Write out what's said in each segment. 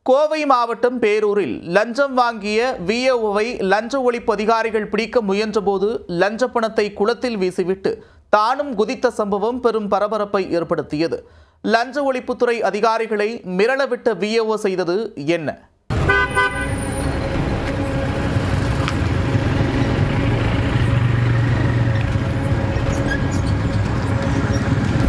கோவை மாவட்டம் பேரூரில் லஞ்சம் வாங்கிய விஏஓவை லஞ்ச ஒழிப்பு அதிகாரிகள் பிடிக்க முயன்றபோது லஞ்ச பணத்தை குளத்தில் வீசிவிட்டு தானும் குதித்த சம்பவம் பெரும் பரபரப்பை ஏற்படுத்தியது. லஞ்ச ஒழிப்புத்துறை அதிகாரிகளை மிரளவிட்ட விஏஓ செய்தது என்ன?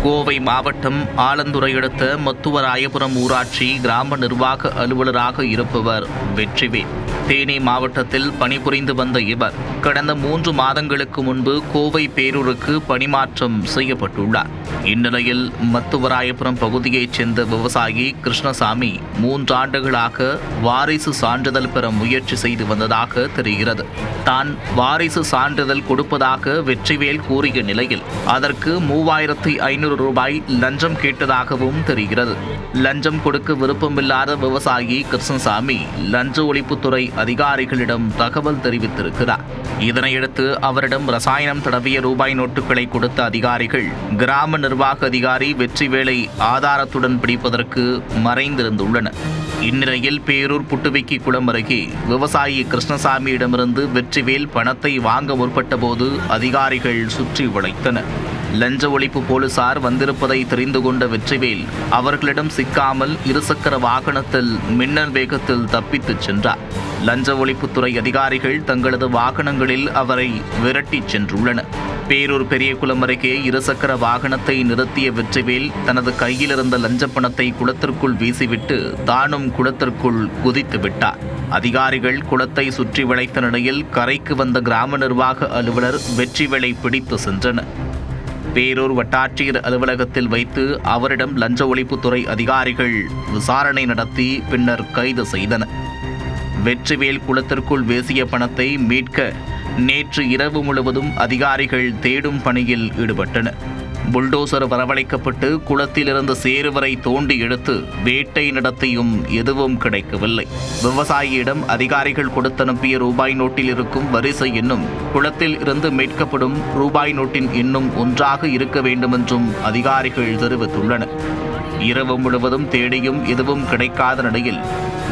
கோவை மாவட்டம் ஆலந்துறை அடுத்த மத்துவராயபுரம் ஊராட்சி கிராம நிர்வாக அலுவலராக இருப்பவர் வெற்றிவேல். தேனி மாவட்டத்தில் பணிபுரிந்து வந்த இவர் கடந்த 3 மாதங்களுக்கு முன்பு கோவை பேரூருக்கு பணிமாற்றம் செய்யப்பட்டுள்ளார். இந்நிலையில் மத்துவராயபுரம் பகுதியைச் சேர்ந்த விவசாயி கிருஷ்ணசாமி 3 ஆண்டுகளாக வாரிசு சான்றிதழ் பெற முயற்சி செய்து வந்ததாக தெரிகிறது. தான் வாரிசு சான்றிதழ் கொடுப்பதாக வெற்றிவேல் கூறிய நிலையில் அதற்கு 3500 ரூபாய் லஞ்சம் கேட்டதாகவும் தெரிகிறது. லஞ்சம் கொடுக்க விருப்பமில்லாத விவசாயி கிருஷ்ணசாமி லஞ்ச ஒழிப்புத்துறை அதிகாரிகளிடம் தகவல் தெரிவித்திருக்கிறார். இதனையடுத்து அவரிடம் ரசாயனம் தடவிய ரூபாய் நோட்டுகளை கொடுத்த அதிகாரிகள் கிராம நிர்வாக அதிகாரி வெற்றிவேலை ஆதாரத்துடன் பிடிப்பதற்கு மறைந்திருந்துள்ளனர். இந்நிலையில் பேரூர் புட்டுவிக்கி குளம் அருகே விவசாயி கிருஷ்ணசாமியிடமிருந்து வெற்றிவேல் பணத்தை வாங்க முற்பட்ட போது அதிகாரிகள் சுற்றி வளைத்தனர். லஞ்ச ஒழிப்பு போலீசார் வந்திருப்பதை தெரிந்து கொண்ட வெற்றிவேல் அவர்களிடம் சிக்காமல் இருசக்கர வாகனத்தில் மின்னல் வேகத்தில் தப்பித்துச் சென்றார். லஞ்ச ஒழிப்புத்துறை அதிகாரிகள் தங்களது வாகனங்களில் அவரை விரட்டிச் சென்றுள்ளனர். பேரூர் பெரியகுளம் அருகே இருசக்கர வாகனத்தை நிறுத்திய வெற்றிவேல் தனது கையில் இருந்த லஞ்ச பணத்தை குளத்திற்குள் வீசிவிட்டு தானும் குளத்திற்குள் குதித்து விட்டார். அதிகாரிகள் குளத்தை சுற்றி வளைத்த நிலையில் கரைக்கு வந்த கிராம நிர்வாக அலுவலர் வெற்றிவேலை பிடித்து சென்றனர். பேரூர் வட்டாட்சியர் அலுவலகத்தில் வைத்து அவரிடம் லஞ்ச ஒழிப்புத்துறை அதிகாரிகள் விசாரணை நடத்தி பின்னர் கைது செய்தனர். வெற்றிவேல் குளத்திற்குள் வீசிய பணத்தை மீட்க நேற்று இரவு முழுவதும் அதிகாரிகள் தேடும் பணியில் ஈடுபட்டனர். புல்டோசர் வரவழைக்கப்பட்டு குளத்திலிருந்து சேறுவரை தோண்டி எடுத்து வேட்டை நடத்தியும் எதுவும் கிடைக்கவில்லை. விவசாயியிடம் அதிகாரிகள் கொடுத்தனுப்பிய ரூபாய் நோட்டில் இருக்கும் வரிசை எண்ணும் குளத்தில் இருந்து மீட்கப்படும் ரூபாய் நோட்டின் எண்ணும் ஒன்றாக இருக்க வேண்டுமென்றும் அதிகாரிகள் தெரிவித்துள்ளனர். இரவு முழுவதும் தேடியும் எதுவும் கிடைக்காத நிலையில்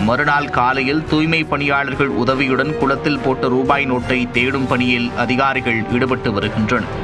மறுநாள் காலையில் தூய்மை பணியாளர்கள் உதவியுடன் குளத்தில் போட்ட ரூபாய் நோட்டை தேடும் பணியில் அதிகாரிகள் ஈடுபட்டு வருகின்றனர்.